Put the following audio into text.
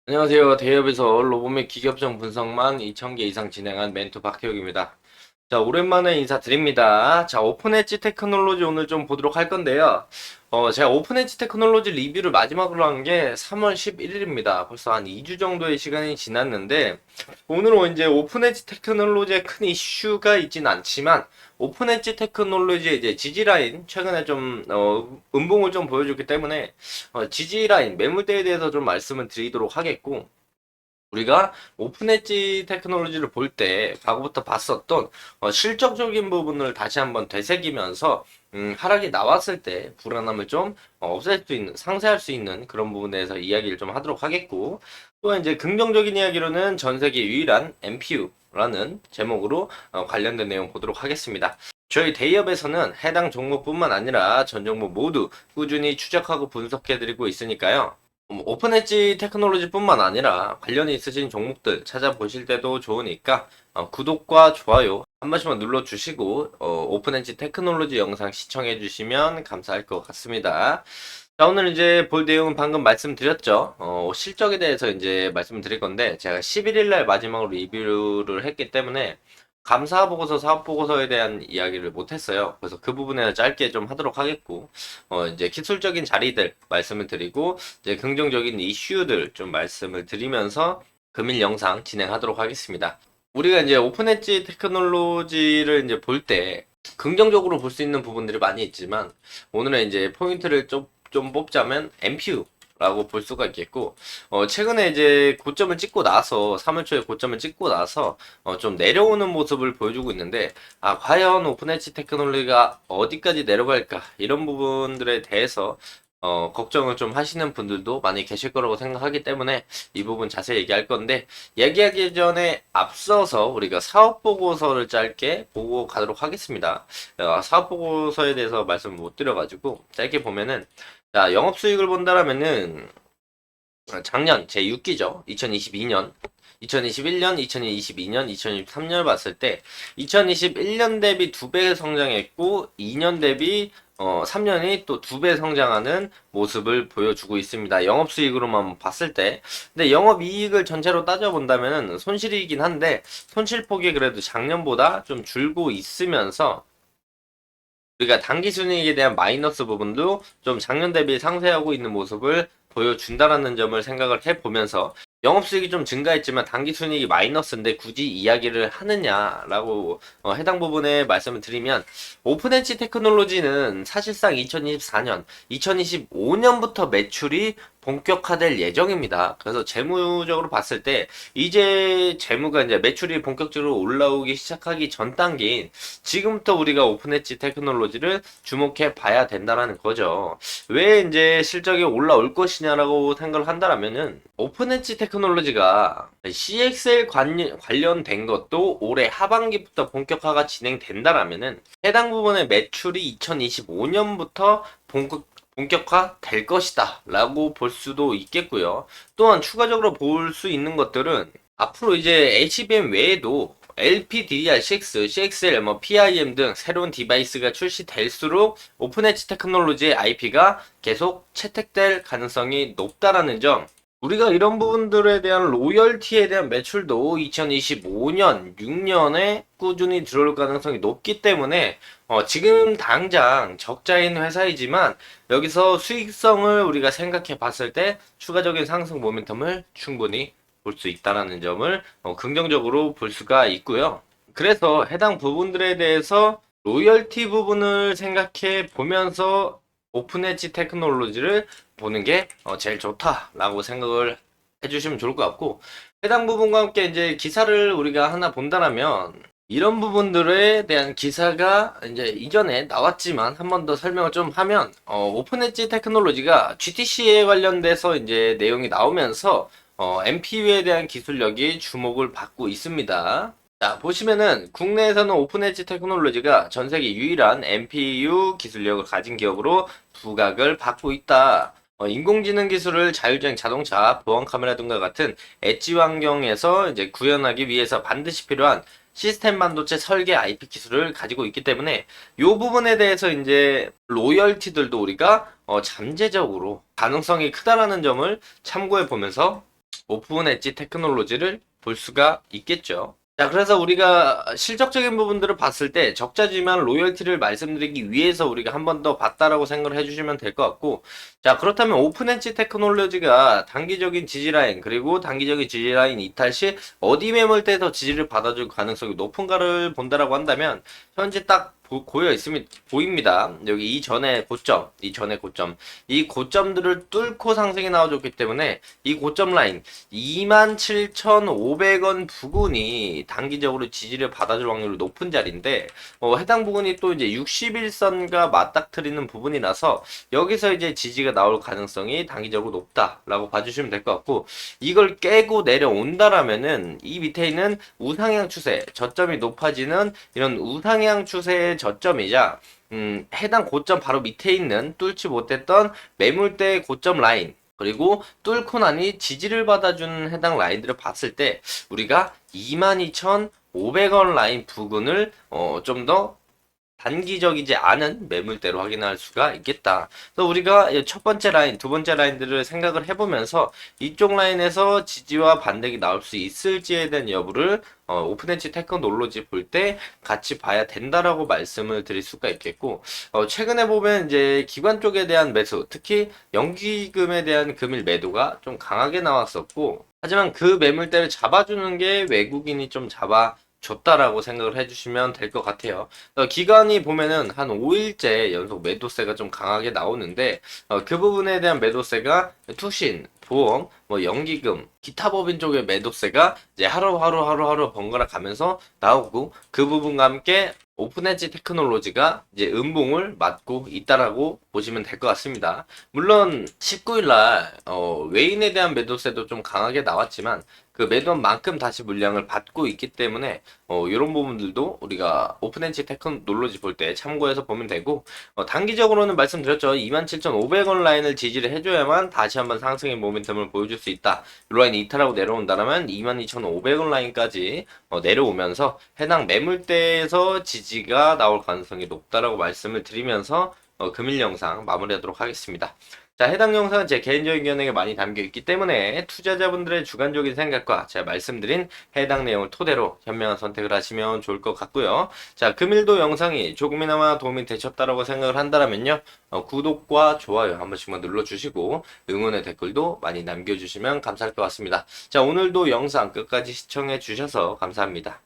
안녕하세요. 대기업에서 로봇 기계업종 분석만 2000개 이상 진행한 멘토 박태욱입니다. 자, 오랜만에 인사드립니다. 자, 오픈 엣지 테크놀로지 오늘 좀 보도록 할 건데요. 제가 오픈 엣지 테크놀로지 리뷰를 마지막으로 한 게 3월 11일입니다. 벌써 한 2주 정도의 시간이 지났는데, 오늘은 이제 오픈 엣지 테크놀로지에 큰 이슈가 있진 않지만, 오픈 엣지 테크놀로지의 이제 지지라인, 최근에 좀, 음봉을 좀 보여줬기 때문에, 지지라인, 매물대에 대해서 좀 말씀을 드리도록 하겠고, 우리가 오픈 엣지 테크놀로지를 볼 때 과거부터 봤었던 실적적인 부분을 다시 한번 되새기면서 하락이 나왔을 때 불안함을 좀 없앨 수 있는, 상쇄할 수 있는 그런 부분에 대해서 이야기를 좀 하도록 하겠고, 또 이제 긍정적인 이야기로는 전 세계 유일한 MPU라는 제목으로 관련된 내용 보도록 하겠습니다. 저희 대기업에서는 해당 종목뿐만 아니라 전 종목 모두 꾸준히 추적하고 분석해드리고 있으니까요. 오픈 엣지 테크놀로지뿐만 아니라 관련이 있으신 종목들 찾아보실 때도 좋으니까 구독과 좋아요 한 번씩만 눌러주시고 오픈 엣지 테크놀로지 영상 시청해 주시면 감사할 것 같습니다. 자, 오늘 이제 볼 내용은 방금 말씀드렸죠. 실적에 대해서 이제 말씀드릴 건데 제가 11일 날 마지막으로 리뷰를 했기 때문에 감사 보고서, 사업 보고서에 대한 이야기를 못 했어요. 그래서 그 부분에 짧게 좀 하도록 하겠고, 이제 기술적인 자리들 말씀을 드리고, 이제 긍정적인 이슈들 좀 말씀을 드리면서 금일 영상 진행하도록 하겠습니다. 우리가 이제 오픈 엣지 테크놀로지를 이제 볼 때 긍정적으로 볼 수 있는 부분들이 많이 있지만, 오늘은 이제 포인트를 좀 뽑자면 MPU 라고 볼 수가 있겠고, 최근에 이제 고점을 찍고 나서, 3월 초에 고점을 찍고 나서, 좀 내려오는 모습을 보여주고 있는데, 과연 오픈 엣지 테크놀로지가 어디까지 내려갈까? 이런 부분들에 대해서, 걱정을 좀 하시는 분들도 많이 계실 거라고 생각하기 때문에, 이 부분 자세히 얘기할 건데, 얘기하기 전에 앞서서 우리가 사업 보고서를 짧게 보고 가도록 하겠습니다. 사업 보고서에 대해서 말씀을 못 드려가지고, 짧게 보면은, 자, 영업수익을 본다라면은 작년 제 6기죠. 2022년, 2021년, 2022년, 2023년 봤을 때 2021년 대비 2배 성장했고 2년 대비 3년이 또 2배 성장하는 모습을 보여주고 있습니다. 영업수익으로만 봤을 때. 근데 영업이익을 전체로 따져본다면 손실이긴 한데 손실폭이 그래도 작년보다 좀 줄고 있으면서 우리가 당기순이익에 대한 마이너스 부분도 좀 작년 대비 상쇄하고 있는 모습을 보여준다라는 점을 생각을 해보면서 영업수익이 좀 증가했지만 당기순이익이 마이너스인데 굳이 이야기를 하느냐라고 해당 부분에 말씀을 드리면 오픈엣지 테크놀로지는 사실상 2024년, 2025년부터 매출이 본격화될 예정입니다. 그래서 재무적으로 봤을 때 이제 재무가 이제 매출이 본격적으로 올라오기 시작하기 전 단계인 지금부터 우리가 오픈 엣지 테크놀로지를 주목해 봐야 된다라는 거죠. 왜 이제 실적이 올라올 것이냐라고 생각을 한다라면은 오픈 엣지 테크놀로지가 CXL 관련된 것도 올해 하반기부터 본격화가 진행된다라면은 해당 부분의 매출이 2025년부터 본격화 될 것이다 라고 볼 수도 있겠고요. 또한 추가적으로 볼 수 있는 것들은 앞으로 이제 HBM 외에도 LPDDR6, CXL, PIM 등 새로운 디바이스가 출시될수록 오픈 엣지 테크놀로지의 IP가 계속 채택될 가능성이 높다라는 점. 우리가 이런 부분들에 대한 로열티에 대한 매출도 2025년, 6년에 꾸준히 들어올 가능성이 높기 때문에 지금 당장 적자인 회사이지만 여기서 수익성을 우리가 생각해 봤을 때 추가적인 상승 모멘텀을 충분히 볼 수 있다라는 점을 긍정적으로 볼 수가 있고요. 그래서 해당 부분들에 대해서 로열티 부분을 생각해 보면서 오픈 엣지 테크놀로지를 보는 게 제일 좋다라고 생각을 해주시면 좋을 것 같고 해당 부분과 함께 이제 기사를 우리가 하나 본다라면 이런 부분들에 대한 기사가 이제 이전에 나왔지만 한 번 더 설명을 좀 하면 오픈 엣지 테크놀로지가 GTC에 관련돼서 이제 내용이 나오면서 MPU에 대한 기술력이 주목을 받고 있습니다. 자, 보시면은 국내에서는 오픈 엣지 테크놀로지가 전 세계 유일한 MPU 기술력을 가진 기업으로 부각을 받고 있다. 인공지능 기술을 자율주행 자동차, 보안 카메라 등과 같은 엣지 환경에서 이제 구현하기 위해서 반드시 필요한 시스템 반도체 설계 IP 기술을 가지고 있기 때문에 이 부분에 대해서 이제 로열티들도 우리가 잠재적으로 가능성이 크다라는 점을 참고해 보면서 오픈 엣지 테크놀로지를 볼 수가 있겠죠. 자, 그래서 우리가 실적적인 부분들을 봤을 때 적자지만 로열티를 말씀드리기 위해서 우리가 한 번 더 봤다라고 생각을 해주시면 될 것 같고, 자, 그렇다면 오픈 엣지 테크놀로지가 단기적인 지지라인 그리고 단기적인 지지라인 이탈 시 어디 매물대에서 지지를 받아줄 가능성이 높은가를 본다라고 한다면 현재 딱 고여 있으면 보입니다. 여기 이전의 고점, 이 고점들을 뚫고 상승이 나와줬기 때문에 이 고점 라인 27,500원 부근이 단기적으로 지지를 받아줄 확률이 높은 자리인데, 해당 부분이 또 이제 60일선과 맞닥뜨리는 부분이라서 여기서 이제 지지가 나올 가능성이 단기적으로 높다라고 봐주시면 될 것 같고, 이걸 깨고 내려온다라면은 이 밑에 있는 우상향 추세, 저점이 높아지는 이런 우상향 추세의 저점이자 해당 고점 바로 밑에 있는 뚫지 못했던 매물대 고점 라인 그리고 뚫고 나니 지지를 받아주는 해당 라인들을 봤을 때 우리가 22,500원 라인 부근을 좀 더 단기적이지 않은 매물대로 확인할 수가 있겠다. 그래서 우리가 첫 번째 라인, 두 번째 라인들을 생각을 해보면서 이쪽 라인에서 지지와 반등이 나올 수 있을지에 대한 여부를 오픈엣지 테크놀로지 볼 때 같이 봐야 된다라고 말씀을 드릴 수가 있겠고, 최근에 보면 이제 기관 쪽에 대한 매수, 특히 연기금에 대한 금일 매도가 좀 강하게 나왔었고, 하지만 그 매물대를 잡아주는 게 외국인이 좀 줬다라고 생각을 해주시면 될 것 같아요. 기간이 보면은 한 5일째 연속 매도세가 좀 강하게 나오는데, 그 부분에 대한 매도세가 투신, 보험, 뭐 연기금, 기타 법인 쪽의 매도세가 이제 하루 번갈아 가면서 나오고, 그 부분과 함께 오픈엣지 테크놀로지가 이제 음봉을 맞고 있다라고 보시면 될 것 같습니다. 물론 19일날 외인에 대한 매도세도 좀 강하게 나왔지만 그 매도한 만큼 다시 물량을 받고 있기 때문에 이런 부분들도 우리가 오픈엣지 테크놀로지 볼 때 참고해서 보면 되고, 단기적으로는 말씀드렸죠. 27,500원 라인을 지지를 해줘야만 다시 한번 상승의 모멘텀을 보여줄 수 있다. 이 라인이 이탈하고 내려온다면 22,500원 라인까지 내려오면서 해당 매물대에서 지지가 나올 가능성이 높다라고 말씀을 드리면서 금일 영상 마무리하도록 하겠습니다. 자, 해당 영상은 제 개인적인 견해가 많이 담겨 있기 때문에 투자자분들의 주관적인 생각과 제가 말씀드린 해당 내용을 토대로 현명한 선택을 하시면 좋을 것 같고요. 자, 금일도 영상이 조금이나마 도움이 되셨다라고 생각을 한다면요. 구독과 좋아요 한 번씩만 눌러주시고 응원의 댓글도 많이 남겨주시면 감사할 것 같습니다. 자, 오늘도 영상 끝까지 시청해 주셔서 감사합니다.